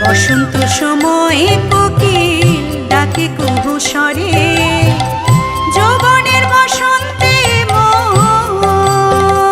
বসন্ত সময়ে কোকিল ডাকে কুহু স্বরে, যৌবনের বসন্তে মন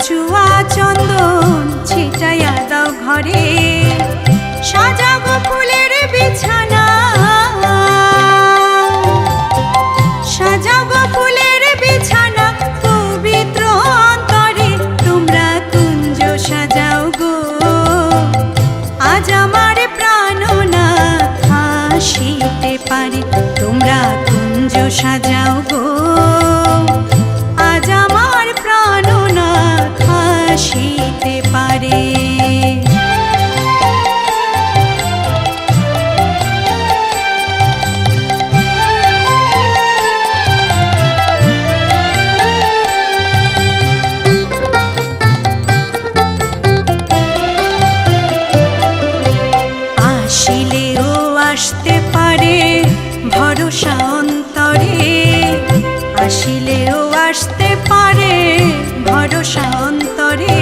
চুয়া চন্দন ছিটাইয়া দাও ঘরে, সাজাবো ফুলের বিছানা, সাজাবো ফুলের বিছানা, পবিত্র অন্তরে তোমরা কুঞ্জ সাজাও গো। আজ আমার প্রাণনাথ আসিতে পারে, তোমরা কুঞ্জ সাজাও গো। আজ আমার প্রাণনাথ আসিতে পারে। আসিলেও আসতে পারে ভরসা অন্তরে, আসিলেও আসতে পারে ভরসা অন্তরে।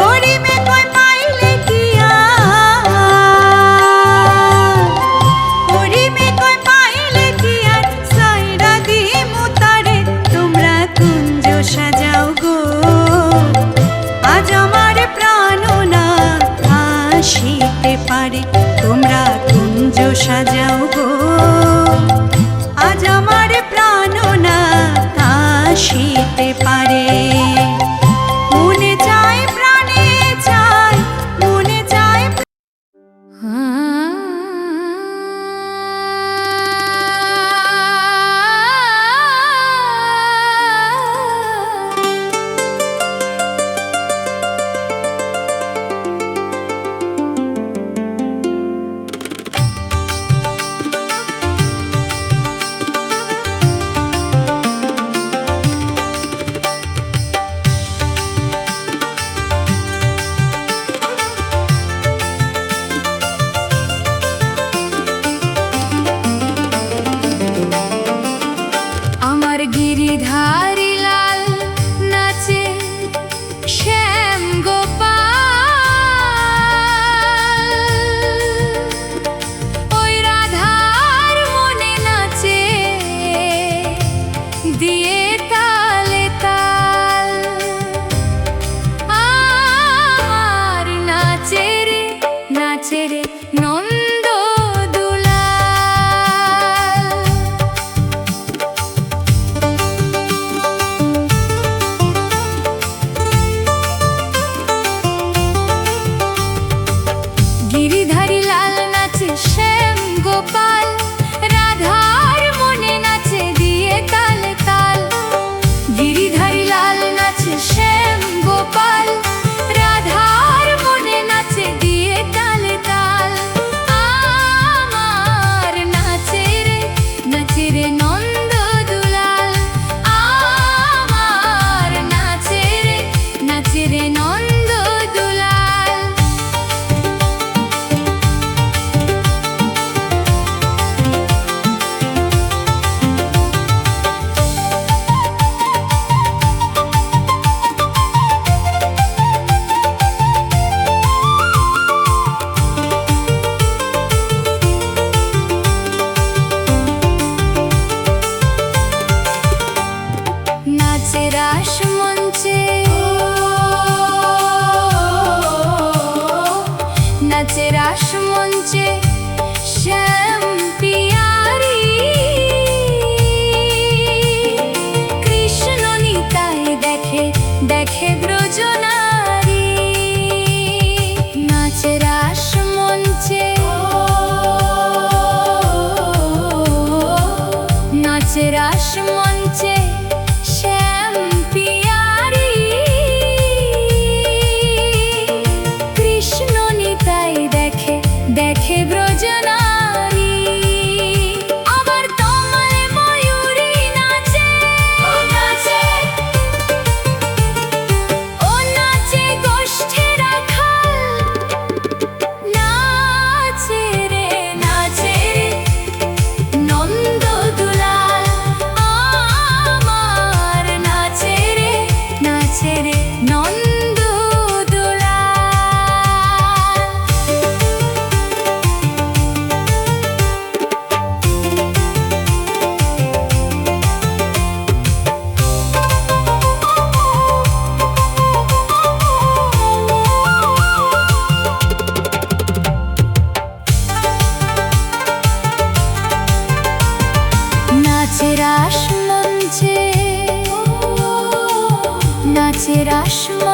করিবে কই পাইলে কি আর, করিবে কই পাইলে কি আর, সাইরা দিমু তারে, তোমরা কুঞ্জ সাজাও গো। আজ আমার প্রাণনাথ আসিতে পারে, তোমরা কুঞ্জ সাজাও গো। আজ আমার প্রাণনাথ আসিতে পারে। মনে চায় প্রাণে চায়, মনে চায় আমার গিরিধারী লাল নাচে শ্যাম গোপাল, ওই রাধার মনে নাচে দিয়ে তালে তাল। আমার নাচে রে নন্দ দুলাল। গিরিধারী লাল নাচে শ্যাম গোপাল, রাধার মনে নাচে দিয়ে তালে তাল। গিরিধারী লাল নাচে শ্যাম গোপাল, রাধার মনে নাচে দিয়ে তালে তাল। আমার নাচে রে নন্দ দুলাল, আমার নাচে রে নন্দ দুলাল। নাচে রাস মঞ্চে, নাচে রাস মঞ্চে শ্যাম পিয়ারি, কৃষ্ণ নিতাই দেখে দেখে ব্রজনারী। নাচে রাস মঞ্চে, নাচে রাস মঞ্চে শ্যাম পিয়ারি, কৃষ্ণ নিতাই দেখে দেখে ব্রজনারী। রাসমঞ্চে